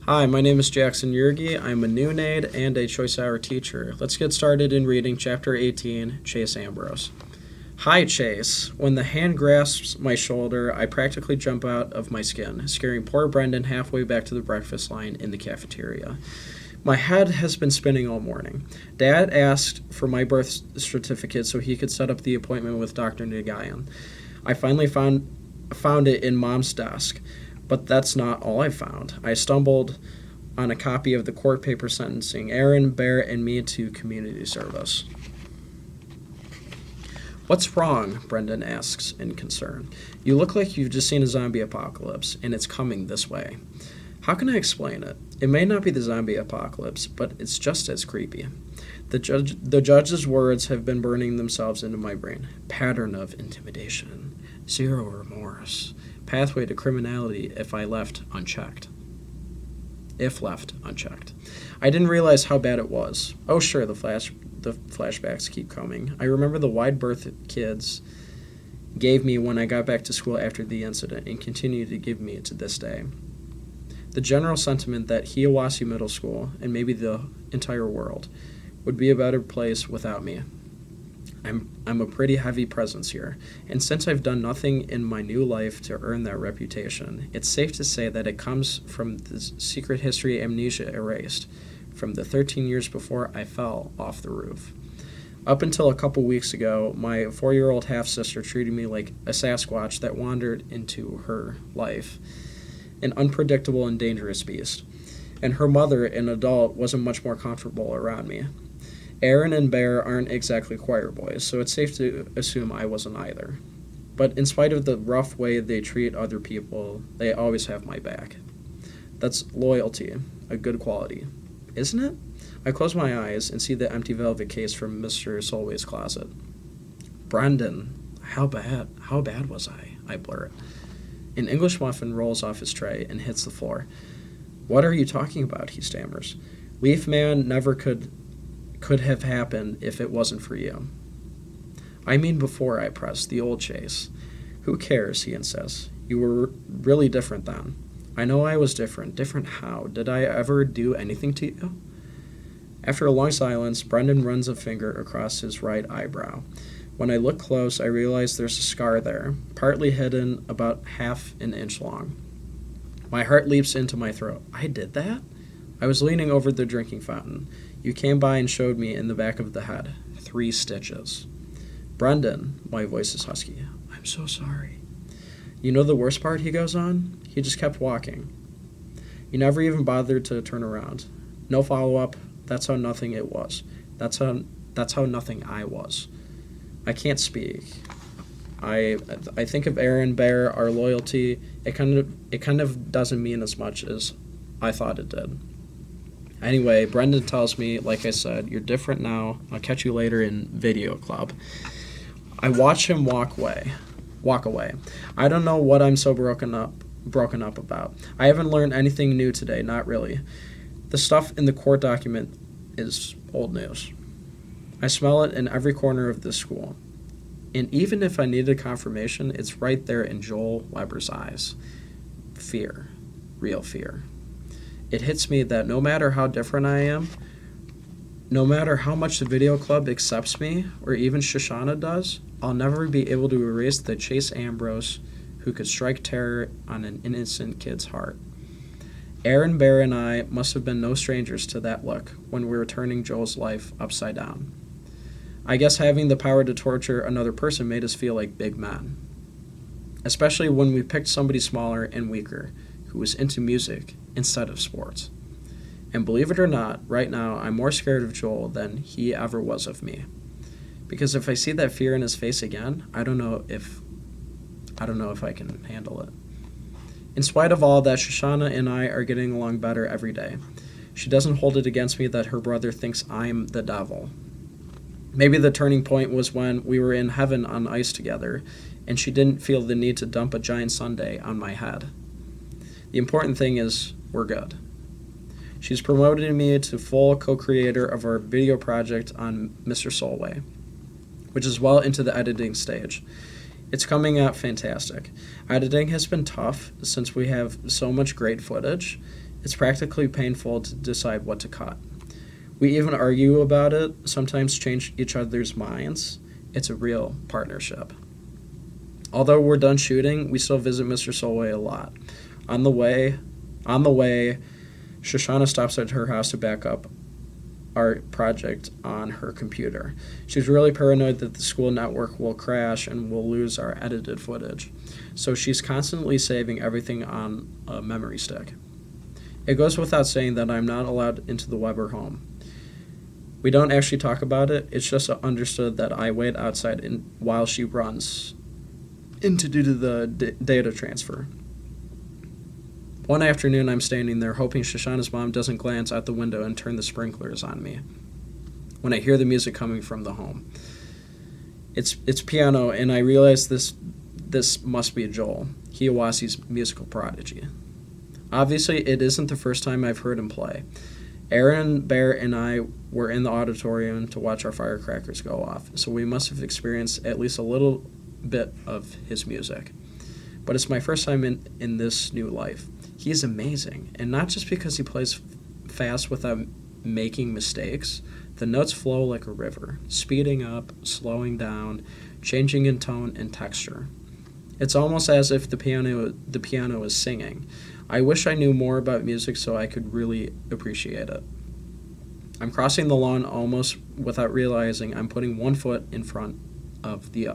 Hi, my name is Jackson Jerge. I'm a noon aide and a choice hour teacher. Let's get started in reading Chapter 18, Chase Ambrose. Hi, Chase. When the hand grasps my shoulder, I practically jump out of my skin, scaring poor Brendan halfway back to the breakfast line in the cafeteria. My head has been spinning all morning. Dad asked for my birth certificate so he could set up the appointment with Dr. Nagayan. I finally found it in Mom's desk. But that's not all I found. I stumbled on a copy of the court paper sentencing Aaron, Bear, and me to community service. What's wrong? Brendan asks in concern. You look like you've just seen a zombie apocalypse, and it's coming this way. How can I explain it? It may not be the zombie apocalypse, but it's just as creepy. The judge's words have been burning themselves into my brain. Pattern of intimidation. Zero remorse. Pathway to criminality if left unchecked. I didn't realize how bad it was. Oh, sure, the flashbacks keep coming. I remember the wide berth kids gave me when I got back to school after the incident and continue to give me to this day. The general sentiment that Hiawassee Middle School, and maybe the entire world, would be a better place without me. I'm a pretty heavy presence here, and since I've done nothing in my new life to earn that reputation, it's safe to say that it comes from the secret history amnesia erased, from the 13 years before I fell off the roof. Up until a couple weeks ago, my 4-year-old half-sister treated me like a Sasquatch that wandered into her life, an unpredictable and dangerous beast, and her mother, an adult, wasn't much more comfortable around me. Aaron and Bear aren't exactly choir boys, so it's safe to assume I wasn't either. But in spite of the rough way they treat other people, they always have my back. That's loyalty, a good quality, isn't it? I close my eyes and see the empty velvet case from Mr. Solway's closet. Brendan, how bad was I? I blurt. An English muffin rolls off his tray and hits the floor. What are you talking about? He stammers. Leaf Man never could have happened if it wasn't for you. I mean before I press, the old Chase. Who cares, he insists. You were really different then. I know I was different. Different how? Did I ever do anything to you? After a long silence, Brendan runs a finger across his right eyebrow. When I look close, I realize there's a scar there, partly hidden, about half an inch long. My heart leaps into my throat. I did that? I was leaning over the drinking fountain. You came by and showed me in the back of the head. 3 stitches. Brendan, my voice is husky. I'm so sorry. You know the worst part, he goes on? He just kept walking. You never even bothered to turn around. No follow-up. That's how nothing it was. That's how nothing I was. I can't speak. I think of Aaron, Bear, our loyalty. It kind of doesn't mean as much as I thought it did. Anyway, Brendan tells me, like I said, you're different now. I'll catch you later in video club. I watch him walk away. I don't know what I'm so broken up about. I haven't learned anything new today, not really. The stuff in the court document is old news. I smell it in every corner of this school. And even if I needed confirmation, it's right there in Joel Weber's eyes. Fear. Real fear. It hits me that no matter how different I am, no matter how much the video club accepts me, or even Shoshana does, I'll never be able to erase the Chase Ambrose who could strike terror on an innocent kid's heart. Aaron, Bear, and I must have been no strangers to that look when we were turning Joel's life upside down. I guess having the power to torture another person made us feel like big men. Especially when we picked somebody smaller and weaker, who was into music instead of sports. And believe it or not, right now I'm more scared of Joel than he ever was of me. Because if I see that fear in his face again, I don't know if I can handle it. In spite of all that, Shoshana and I are getting along better every day. She doesn't hold it against me that her brother thinks I'm the devil. Maybe the turning point was when we were in heaven on ice together, and she didn't feel the need to dump a giant sundae on my head. The important thing is, we're good. She's promoted me to full co-creator of our video project on Mr. Solway, which is well into the editing stage. It's coming out fantastic. Editing has been tough since we have so much great footage, It's practically painful to decide what to cut. We even argue about it, sometimes change each other's minds. It's a real partnership. Although we're done shooting, we still visit Mr. Solway a lot. On the way, Shoshana stops at her house to back up our project on her computer. She's really paranoid that the school network will crash and we'll lose our edited footage. So she's constantly saving everything on a memory stick. It goes without saying that I'm not allowed into the Weber home. We don't actually talk about it, it's just understood that I wait outside while she runs into do the data transfer. One afternoon, I'm standing there hoping Shoshana's mom doesn't glance out the window and turn the sprinklers on me when I hear the music coming from the home. It's piano, and I realize this must be Joel, Hiawatha's musical prodigy. Obviously, it isn't the first time I've heard him play. Aaron, Bear, and I were in the auditorium to watch our firecrackers go off, so we must have experienced at least a little bit of his music. But it's my first time in this new life. He's amazing, and not just because he plays fast without making mistakes. The notes flow like a river, speeding up, slowing down, changing in tone and texture. It's almost as if the piano is singing. I wish I knew more about music so I could really appreciate it. I'm crossing the lawn almost without realizing I'm putting one foot in front of the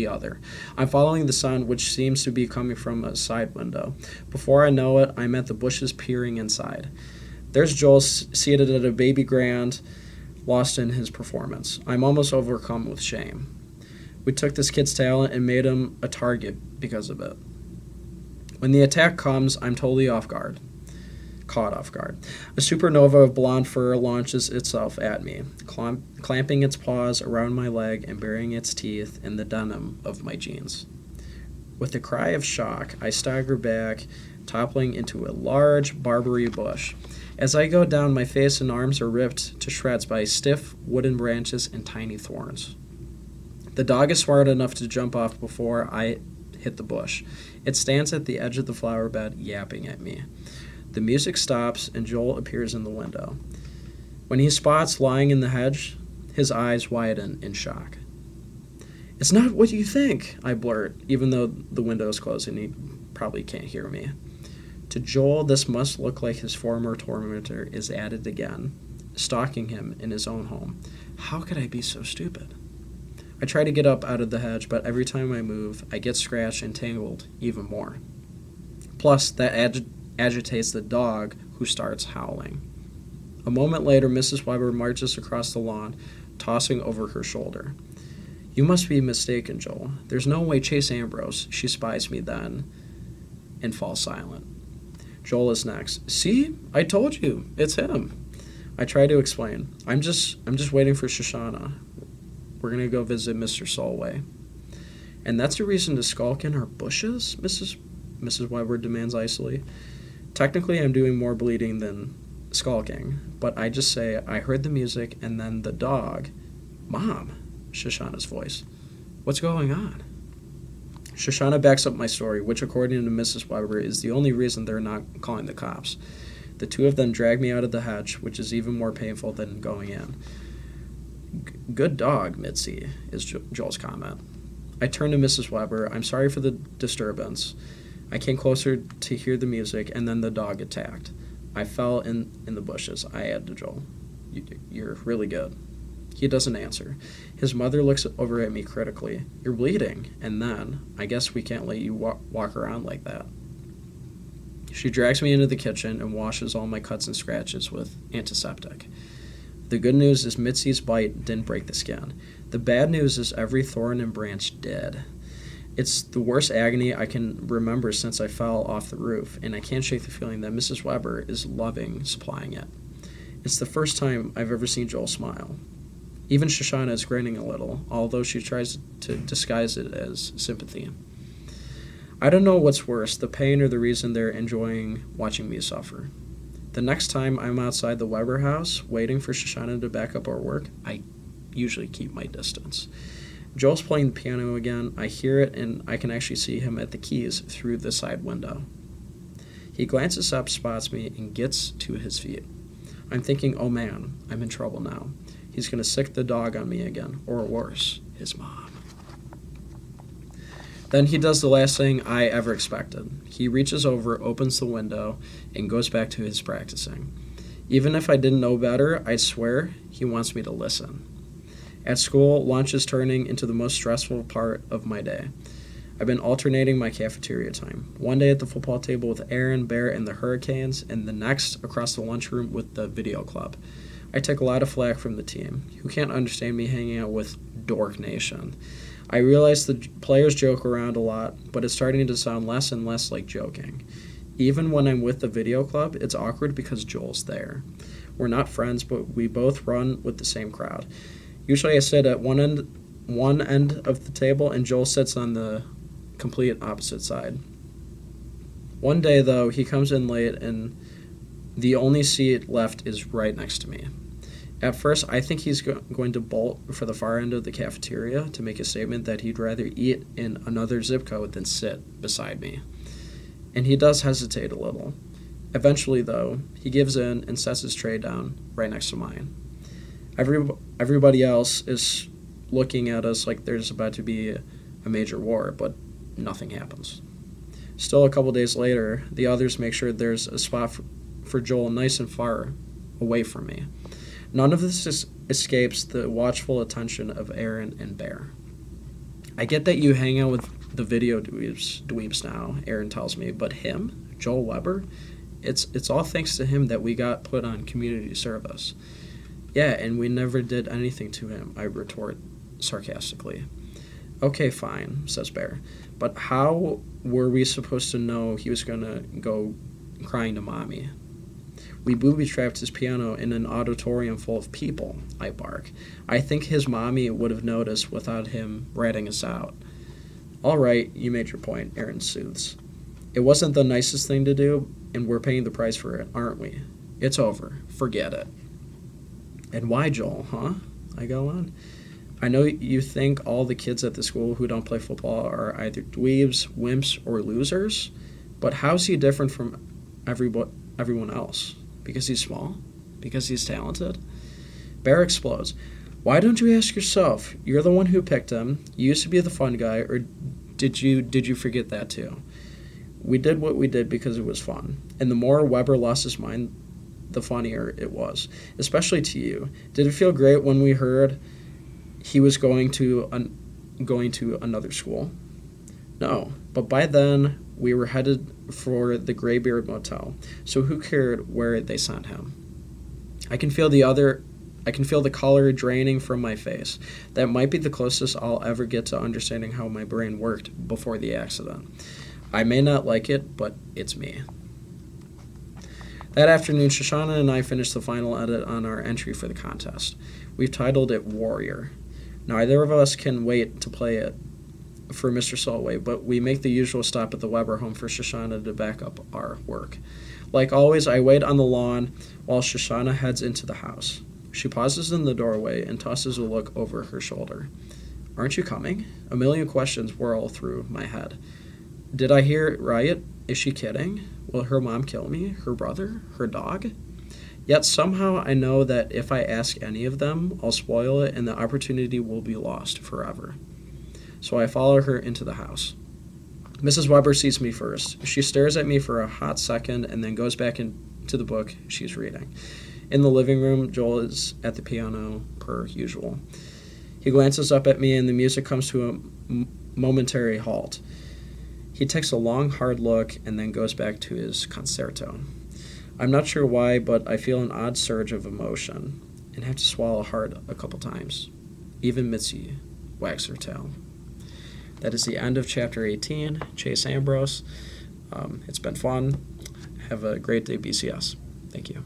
other. I'm following the sound, which seems to be coming from a side window. Before I know it, I'm at the bushes peering inside. There's Joel seated at a baby grand, lost in his performance. I'm almost overcome with shame. We took this kid's talent and made him a target because of it. When the attack comes, I'm totally caught off guard. A supernova of blonde fur launches itself at me, clamping its paws around my leg and burying its teeth in the denim of my jeans. With a cry of shock, I stagger back, toppling into a large barberry bush. As I go down, my face and arms are ripped to shreds by stiff wooden branches and tiny thorns. The dog is smart enough to jump off before I hit the bush. It stands at the edge of the flower bed, yapping at me. The music stops, and Joel appears in the window. When he spots lying in the hedge, his eyes widen in shock. "It's not what you think," I blurt, even though the window is closed and he probably can't hear me. To Joel, this must look like his former tormentor is at it again, stalking him in his own home. How could I be so stupid? I try to get up out of the hedge, but every time I move, I get scratched and tangled even more. Plus, that agitates the dog, who starts howling. A moment later, Mrs. Weber marches across the lawn, tossing over her shoulder. "You must be mistaken, Joel. There's no way Chase Ambrose," she spies me then, and falls silent. Joel is next. "See? I told you. It's him." I try to explain. I'm just waiting for Shoshana. We're going to go visit Mr. Solway. "And that's a reason to skulk in our bushes?" Mrs. Weber demands icily. Technically, I'm doing more bleeding than skulking, but I just say, "I heard the music and then the dog." "Mom," Shoshana's voice. "What's going on?" Shoshana backs up my story, which according to Mrs. Weber is the only reason they're not calling the cops. The two of them drag me out of the hedge, which is even more painful than going in. "Good dog, Mitzi," is Joel's comment. I turn to Mrs. Weber. "I'm sorry for the disturbance. I came closer to hear the music, and then the dog attacked. I fell in the bushes," I add to Joel. You're really good." He doesn't answer. His mother looks over at me critically. "You're bleeding." And then, "I guess we can't let you walk around like that." She drags me into the kitchen and washes all my cuts and scratches with antiseptic. The good news is Mitzi's bite didn't break the skin. The bad news is every thorn and branch did. It's the worst agony I can remember since I fell off the roof, and I can't shake the feeling that Mrs. Weber is loving supplying it. It's the first time I've ever seen Joel smile. Even Shoshana is grinning a little, although she tries to disguise it as sympathy. I don't know what's worse, the pain or the reason they're enjoying watching me suffer. The next time I'm outside the Weber house, waiting for Shoshana to back up our work, I usually keep my distance. Joel's playing the piano again. I hear it, and I can actually see him at the keys through the side window. He glances up, spots me, and gets to his feet. I'm thinking, oh man, I'm in trouble now. He's going to sick the dog on me again, or worse, his mom. Then he does the last thing I ever expected. He reaches over, opens the window, and goes back to his practicing. Even if I didn't know better, I swear he wants me to listen. At school, lunch is turning into the most stressful part of my day. I've been alternating my cafeteria time. One day at the football table with Aaron, Bear, and the Hurricanes, and the next across the lunchroom with the video club. I take a lot of flack from the team, who can't understand me hanging out with Dork Nation. I realize the players joke around a lot, but it's starting to sound less and less like joking. Even when I'm with the video club, it's awkward because Joel's there. We're not friends, but we both run with the same crowd. Usually I sit at one end of the table, and Joel sits on the complete opposite side. One day, though, he comes in late, and the only seat left is right next to me. At first, I think he's going to bolt for the far end of the cafeteria to make a statement that he'd rather eat in another zip code than sit beside me. And he does hesitate a little. Eventually, though, he gives in and sets his tray down right next to mine. Everybody else is looking at us like there's about to be a major war, but nothing happens. Still, a couple days later, the others make sure there's a spot for Joel nice and far away from me. None of this escapes the watchful attention of Aaron and Bear. I get that you hang out with the video dweebs now, Aaron tells me, but him, Joel Weber, it's all thanks to him that we got put on community service. Yeah, and we never did anything to him, I retort sarcastically. Okay, fine, says Bear, but how were we supposed to know he was going to go crying to mommy? We booby-trapped his piano in an auditorium full of people, I bark. I think his mommy would have noticed without him ratting us out. All right, you made your point, Aaron soothes. It wasn't the nicest thing to do, and we're paying the price for it, aren't we? It's over. Forget it. And why, Joel, huh? I go on. I know you think all the kids at the school who don't play football are either dweebs, wimps, or losers, but how's he different from everyone else? Because he's small? Because he's talented? Bear explodes. Why don't you ask yourself? You're the one who picked him. You used to be the fun guy, or did you forget that too? We did what we did because it was fun. And the more Weber lost his mind, the funnier it was, especially to you. Did it feel great when we heard he was going to another school? No, but by then we were headed for the Graybeard Motel, so who cared where they sent him? I can feel the color draining from my face. That might be the closest I'll ever get to understanding how my brain worked before the accident. I may not like it, but it's me. That afternoon, Shoshana and I finished the final edit on our entry for the contest. We've titled it Warrior. Neither of us can wait to play it for Mr. Solway, but we make the usual stop at the Weber home for Shoshana to back up our work. Like always, I wait on the lawn while Shoshana heads into the house. She pauses in the doorway and tosses a look over her shoulder. Aren't you coming? A million questions whirl through my head. Did I hear it right? Is she kidding? Will her mom kill me? Her brother? Her dog? Yet somehow I know that if I ask any of them, I'll spoil it and the opportunity will be lost forever. So I follow her into the house. Mrs. Weber sees me first. She stares at me for a hot second and then goes back into the book she's reading. In the living room, Joel is at the piano per usual. He glances up at me and the music comes to a momentary halt. He takes a long, hard look and then goes back to his concerto. I'm not sure why, but I feel an odd surge of emotion and have to swallow hard a couple times. Even Mitzi wags her tail. That is the end of Chapter 18, Chase Ambrose. It's been fun. Have a great day, BCS. Thank you.